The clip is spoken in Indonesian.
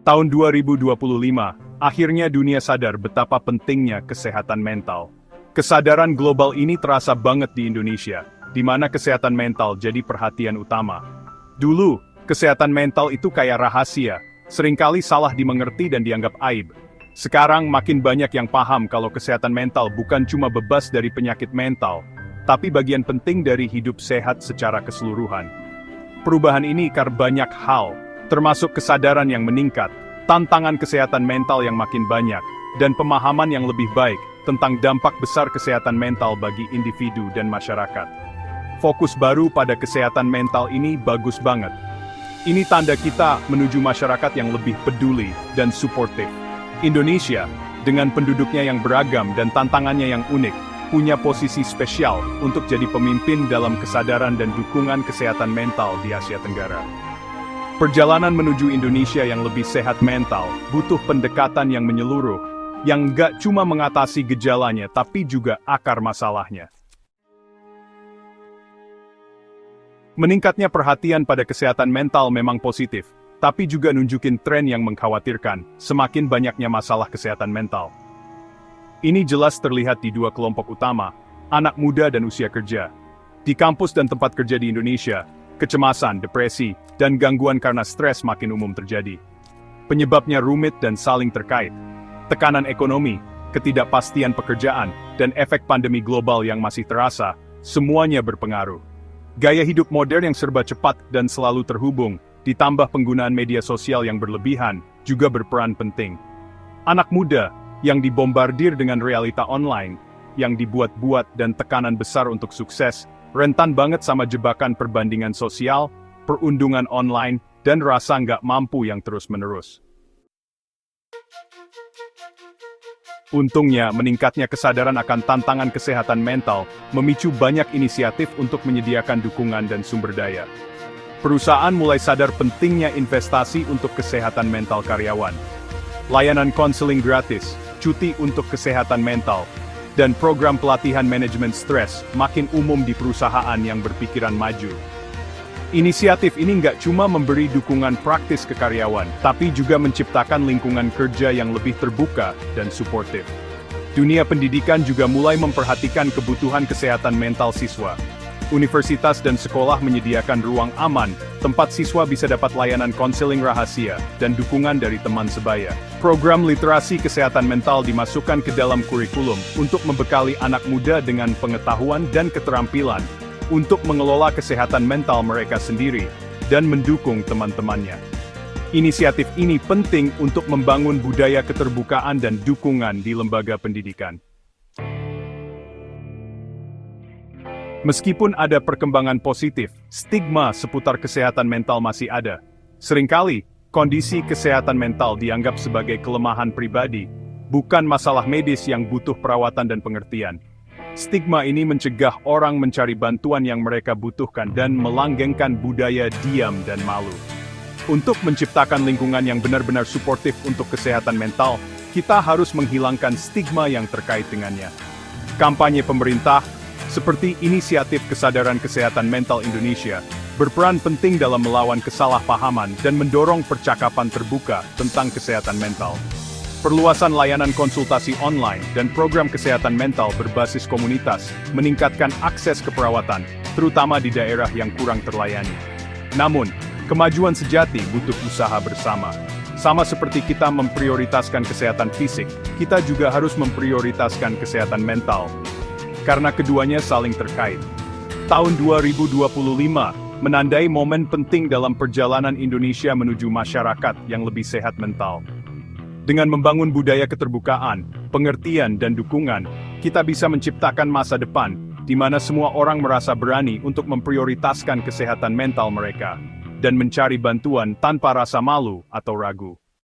Tahun 2025, akhirnya dunia sadar betapa pentingnya kesehatan mental. Kesadaran global ini terasa banget di Indonesia, di mana kesehatan mental jadi perhatian utama. Dulu, kesehatan mental itu kayak rahasia, seringkali salah dimengerti dan dianggap aib. Sekarang makin banyak yang paham kalau kesehatan mental bukan cuma bebas dari penyakit mental, tapi bagian penting dari hidup sehat secara keseluruhan. Perubahan ini karena banyak hal, termasuk kesadaran yang meningkat, tantangan kesehatan mental yang makin banyak, dan pemahaman yang lebih baik tentang dampak besar kesehatan mental bagi individu dan masyarakat. Fokus baru pada kesehatan mental ini bagus banget. Ini tanda kita menuju masyarakat yang lebih peduli dan suportif. Indonesia, dengan penduduknya yang beragam dan tantangannya yang unik, punya posisi spesial untuk jadi pemimpin dalam kesadaran dan dukungan kesehatan mental di Asia Tenggara. Perjalanan menuju Indonesia yang lebih sehat mental butuh pendekatan yang menyeluruh, yang nggak cuma mengatasi gejalanya tapi juga akar masalahnya. Meningkatnya perhatian pada kesehatan mental memang positif, tapi juga nunjukin tren yang mengkhawatirkan, semakin banyaknya masalah kesehatan mental. Ini jelas terlihat di dua kelompok utama, anak muda dan usia kerja. Di kampus dan tempat kerja di Indonesia, kecemasan, depresi, dan gangguan karena stres makin umum terjadi. Penyebabnya rumit dan saling terkait. Tekanan ekonomi, ketidakpastian pekerjaan, dan efek pandemi global yang masih terasa, semuanya berpengaruh. Gaya hidup modern yang serba cepat dan selalu terhubung, ditambah penggunaan media sosial yang berlebihan, juga berperan penting. Anak muda, yang dibombardir dengan realita online, yang dibuat-buat dan tekanan besar untuk sukses, rentan banget sama jebakan perbandingan sosial, perundungan online, dan rasa nggak mampu yang terus-menerus. Untungnya, meningkatnya kesadaran akan tantangan kesehatan mental memicu banyak inisiatif untuk menyediakan dukungan dan sumber daya. Perusahaan mulai sadar pentingnya investasi untuk kesehatan mental karyawan. Layanan konseling gratis, cuti untuk kesehatan mental, dan program pelatihan manajemen stres makin umum di perusahaan yang berpikiran maju. Inisiatif ini nggak cuma memberi dukungan praktis ke karyawan, tapi juga menciptakan lingkungan kerja yang lebih terbuka dan suportif. Dunia pendidikan juga mulai memperhatikan kebutuhan kesehatan mental siswa. Universitas dan sekolah menyediakan ruang aman, tempat siswa bisa dapat layanan konseling rahasia, dan dukungan dari teman sebaya. Program literasi kesehatan mental dimasukkan ke dalam kurikulum untuk membekali anak muda dengan pengetahuan dan keterampilan untuk mengelola kesehatan mental mereka sendiri dan mendukung teman-temannya. Inisiatif ini penting untuk membangun budaya keterbukaan dan dukungan di lembaga pendidikan. Meskipun ada perkembangan positif, stigma seputar kesehatan mental masih ada. Seringkali, kondisi kesehatan mental dianggap sebagai kelemahan pribadi, bukan masalah medis yang butuh perawatan dan pengertian. Stigma ini mencegah orang mencari bantuan yang mereka butuhkan dan melanggengkan budaya diam dan malu. Untuk menciptakan lingkungan yang benar-benar suportif untuk kesehatan mental, kita harus menghilangkan stigma yang terkait dengannya. Kampanye pemerintah, seperti Inisiatif Kesadaran Kesehatan Mental Indonesia, berperan penting dalam melawan kesalahpahaman dan mendorong percakapan terbuka tentang kesehatan mental. Perluasan layanan konsultasi online dan program kesehatan mental berbasis komunitas meningkatkan akses ke perawatan, terutama di daerah yang kurang terlayani. Namun, kemajuan sejati butuh usaha bersama. Sama seperti kita memprioritaskan kesehatan fisik, kita juga harus memprioritaskan kesehatan mental. Karena keduanya saling terkait. Tahun 2025 menandai momen penting dalam perjalanan Indonesia menuju masyarakat yang lebih sehat mental. Dengan membangun budaya keterbukaan, pengertian, dan dukungan, kita bisa menciptakan masa depan, di mana semua orang merasa berani untuk memprioritaskan kesehatan mental mereka, dan mencari bantuan tanpa rasa malu atau ragu.